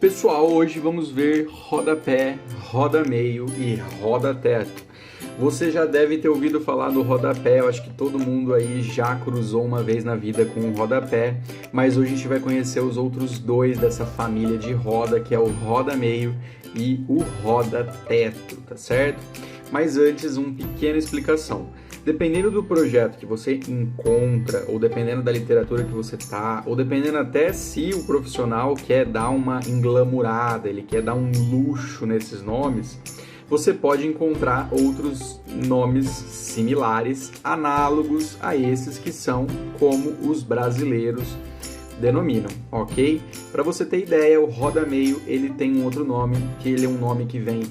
Pessoal, hoje vamos ver rodapé, roda-meio e roda-teto. Você já deve ter ouvido falar do rodapé, eu acho que todo mundo aí já cruzou uma vez na vida com o rodapé, mas hoje a gente vai conhecer os outros dois dessa família de roda, que é o roda-meio e o roda-teto, tá certo? Mas antes, uma pequena explicação. Dependendo do projeto que você encontra, ou dependendo da literatura que você tá, ou dependendo até se o profissional quer dar uma englamurada, ele quer dar um luxo nesses nomes, você pode encontrar outros nomes similares, análogos a esses que são como os brasileiros denominam, ok? Para você ter ideia, o roda-meio ele tem um outro nome, que ele é um nome que vem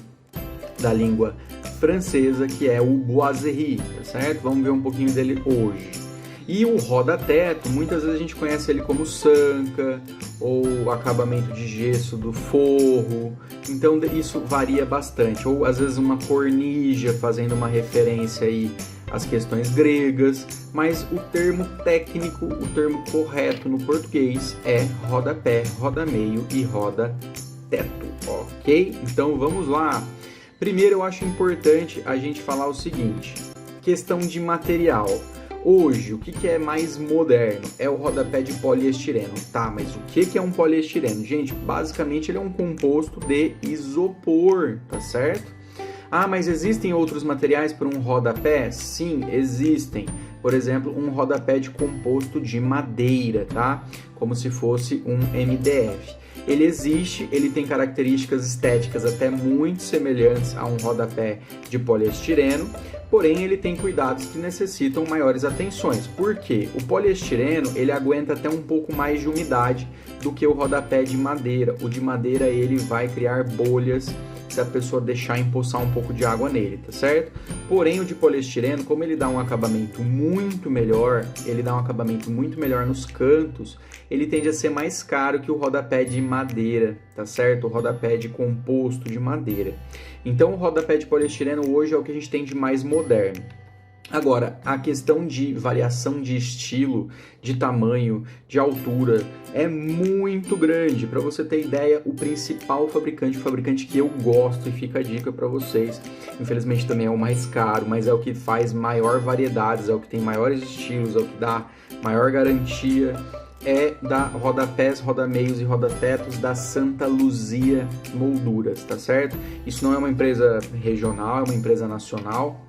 da língua francesa, que é o boiserie, tá certo? Vamos ver um pouquinho dele hoje. E o roda-teto, muitas vezes a gente conhece ele como sanca, ou acabamento de gesso do forro, então isso varia bastante. Ou às vezes uma cornija, fazendo uma referência aí às questões gregas, mas o termo técnico, o termo correto no português é rodapé, roda-meio e roda-teto, ok? Então vamos lá! Primeiro, eu acho importante a gente falar o seguinte, questão de material. Hoje, o que é mais moderno? É o rodapé de poliestireno. Tá, mas o que é um poliestireno? Gente, basicamente ele é um composto de isopor, tá certo? Ah, mas existem outros materiais para um rodapé? Sim, existem. Por exemplo, um rodapé de composto de madeira, tá? Como se fosse um MDF. Ele existe, ele tem características estéticas até muito semelhantes a um rodapé de poliestireno, porém ele tem cuidados que necessitam maiores atenções. Por quê? O poliestireno ele aguenta até um pouco mais de umidade do que o rodapé de madeira. O de madeira ele vai criar bolhas se a pessoa deixar empoçar um pouco de água nele, tá certo? Porém, o de poliestireno, como ele dá um acabamento muito melhor, nos cantos, ele tende a ser mais caro que o rodapé de madeira, tá certo? O rodapé de composto de madeira. Então, o rodapé de poliestireno hoje é o que a gente tem de mais moderno. Agora, a questão de variação de estilo, de tamanho, de altura é muito grande. Para você ter ideia, o principal fabricante, o fabricante que eu gosto e fica a dica para vocês, infelizmente também é o mais caro, mas é o que faz maior variedades, é o que tem maiores estilos, é o que dá maior garantia, é da rodapés, rodameios e rodatetos da Santa Luzia Molduras, tá certo? Isso não é uma empresa regional, é uma empresa nacional.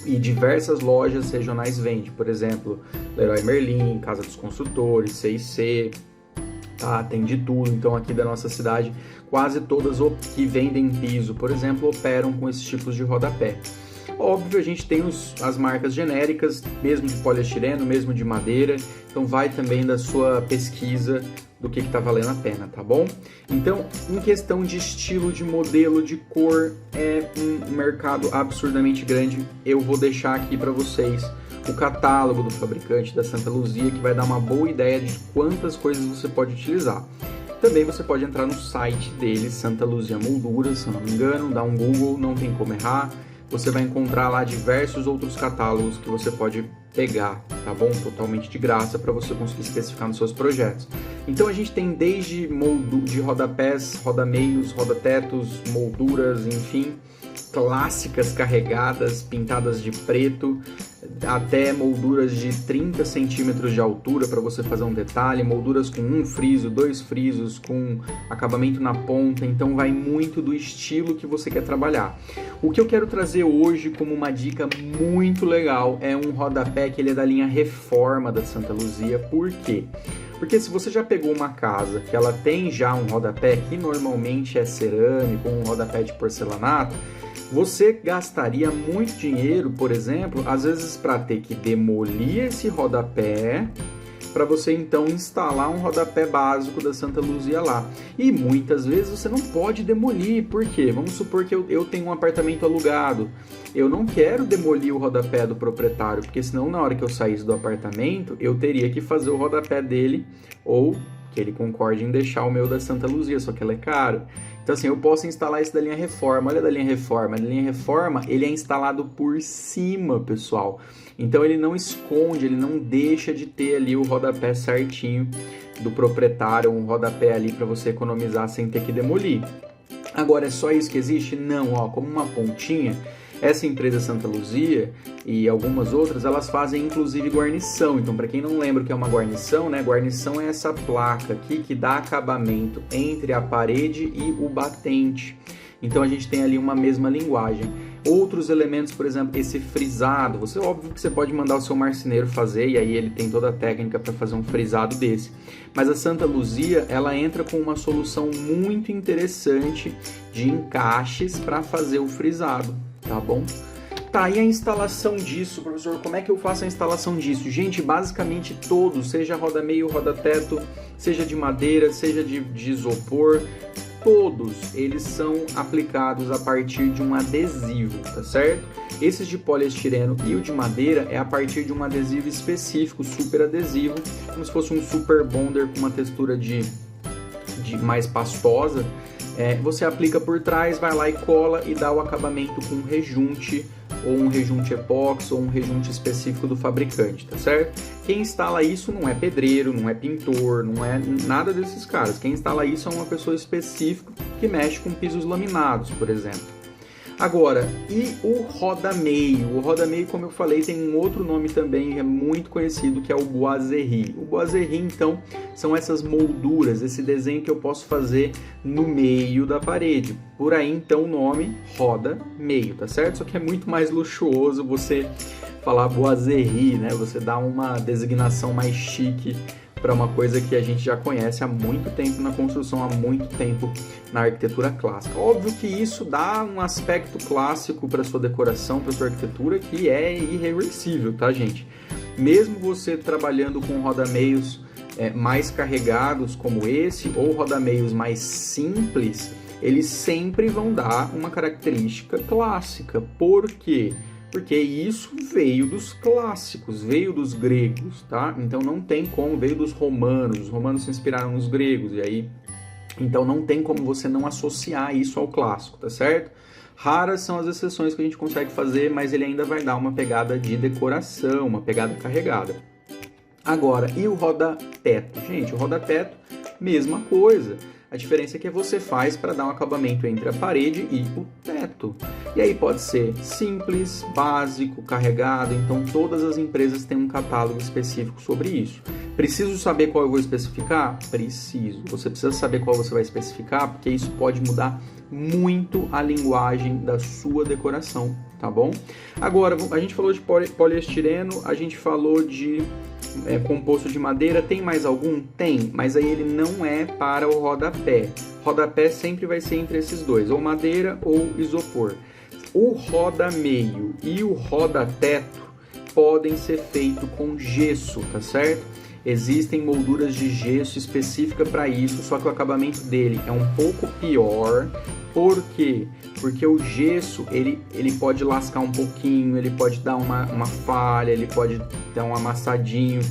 E diversas lojas regionais vendem, por exemplo, Leroy Merlin, Casa dos Construtores, C&C, tá? Tem de tudo. Então aqui da nossa cidade, quase todas que vendem piso, por exemplo, operam com esses tipos de rodapé. Óbvio, a gente tem as marcas genéricas, mesmo de poliestireno, mesmo de madeira, então vai também da sua pesquisa do que está valendo a pena, tá bom? Então, em questão de estilo, de modelo, de cor, é um mercado absurdamente grande. Eu vou deixar aqui para vocês o catálogo do fabricante da Santa Luzia, que vai dar uma boa ideia de quantas coisas você pode utilizar. Também você pode entrar no site deles, Santa Luzia Molduras, se eu não me engano, dá um Google, não tem como errar. Você vai encontrar lá diversos outros catálogos que você pode pegar, tá bom? Totalmente de graça para você conseguir especificar nos seus projetos. Então a gente tem desde de rodapés, rodameios, rodatetos, molduras, enfim, clássicas carregadas, pintadas de preto, até molduras de 30 centímetros de altura para você fazer um detalhe, molduras com um friso, dois frisos, com acabamento na ponta, então vai muito do estilo que você quer trabalhar. O que eu quero trazer hoje como uma dica muito legal é um rodapé que ele é da linha Reforma da Santa Luzia. Por quê? Porque se você já pegou uma casa que ela tem já um rodapé que normalmente é cerâmico, um rodapé de porcelanato, você gastaria muito dinheiro, por exemplo, às vezes para ter que demolir esse rodapé, para você então instalar um rodapé básico da Santa Luzia lá. E muitas vezes você não pode demolir, por quê? Vamos supor que eu tenho um apartamento alugado, eu não quero demolir o rodapé do proprietário, porque senão na hora que eu saísse do apartamento, eu teria que fazer o rodapé dele, ou que ele concorde em deixar o meu da Santa Luzia, só que ela é caro. Então assim, eu posso instalar esse da linha Reforma. Olha da linha Reforma. A linha Reforma, ele é instalado por cima, pessoal. Então ele não esconde, ele não deixa de ter ali o rodapé certinho do proprietário, um rodapé ali para você economizar sem ter que demolir. Agora, é só isso que existe? Não, ó, como uma pontinha, essa empresa Santa Luzia e algumas outras, elas fazem inclusive guarnição. Então, para quem não lembra o que é uma guarnição, né? Guarnição é essa placa aqui que dá acabamento entre a parede e o batente. Então, a gente tem ali uma mesma linguagem. Outros elementos, por exemplo, esse frisado, óbvio que você pode mandar o seu marceneiro fazer, e aí ele tem toda a técnica para fazer um frisado desse. Mas a Santa Luzia, ela entra com uma solução muito interessante de encaixes para fazer o frisado, tá bom? Tá, e a instalação disso, professor, como é que eu faço a instalação disso? Gente, basicamente todos, seja roda-meio, roda-teto, seja de madeira, seja de isopor, todos eles são aplicados a partir de um adesivo, tá certo? Esses de poliestireno e o de madeira é a partir de um adesivo específico, super adesivo, como se fosse um super bonder com uma textura de mais pastosa. Você aplica por trás, vai lá e cola e dá o acabamento com um rejunte, ou um rejunte epóxi, ou um rejunte específico do fabricante, tá certo? Quem instala isso não é pedreiro, não é pintor, não é nada desses caras. Quem instala isso é uma pessoa específica que mexe com pisos laminados, por exemplo. Agora, e o roda-meio? O roda-meio, como eu falei, tem um outro nome também que é muito conhecido, que é o boiserie. O boiserie, então, são essas molduras, esse desenho que eu posso fazer no meio da parede. Por aí, então, o nome roda-meio, tá certo? Só que é muito mais luxuoso você falar boiserie, né? Você dá uma designação mais chique para uma coisa que a gente já conhece há muito tempo na construção, há muito tempo na arquitetura clássica. Óbvio que isso dá um aspecto clássico para sua decoração, para sua arquitetura, que é irreversível, tá, gente? Mesmo você trabalhando com rodameios mais carregados como esse, ou rodameios mais simples, eles sempre vão dar uma característica clássica. Por quê? Porque isso veio dos clássicos, veio dos gregos, tá? Então não tem como, veio dos romanos, os romanos se inspiraram nos gregos, e aí, então não tem como você não associar isso ao clássico, tá certo? Raras são as exceções que a gente consegue fazer, mas ele ainda vai dar uma pegada de decoração, uma pegada carregada. Agora, e o roda-teto? Gente, o roda-teto, mesma coisa. A diferença é que você faz para dar um acabamento entre a parede e o teto. E aí pode ser simples, básico, carregado, então todas as empresas têm um catálogo específico sobre isso. Preciso saber qual eu vou especificar? Preciso. Você precisa saber qual você vai especificar, porque isso pode mudar muito a linguagem da sua decoração, tá bom? Agora, a gente falou de poliestireno, a gente falou de composto de madeira. Tem mais algum? Tem, mas aí ele não é para o rodapé. Rodapé sempre vai ser entre esses dois, ou madeira ou isopor. O roda-meio e o roda-teto podem ser feitos com gesso, tá certo? Existem molduras de gesso específica para isso, só que o acabamento dele é um pouco pior. Por quê? Porque o gesso, ele pode lascar um pouquinho, ele pode dar uma falha, ele pode dar um amassadinho,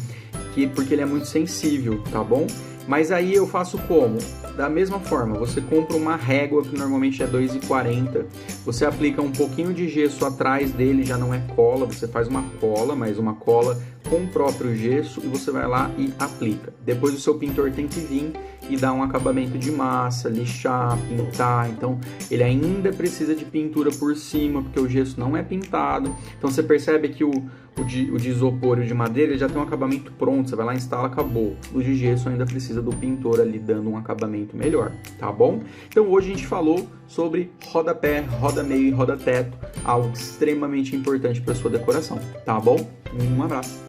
porque ele é muito sensível, tá bom? Mas aí eu faço como? Da mesma forma, você compra uma régua que normalmente é R$ 2,40, você aplica um pouquinho de gesso atrás dele, já não é cola, você faz uma cola, mas uma cola com o próprio gesso, e você vai lá e aplica. Depois o seu pintor tem que vir e dar um acabamento de massa, lixar, pintar. Então ele ainda precisa de pintura por cima, porque o gesso não é pintado. Então você percebe que o de isopor e o de madeira ele já tem um acabamento pronto, você vai lá, instala, acabou. O de gesso ainda precisa do pintor ali dando um acabamento melhor, tá bom? Então hoje a gente falou sobre rodapé, roda-meio e roda-teto, algo extremamente importante para sua decoração, tá bom? Um abraço!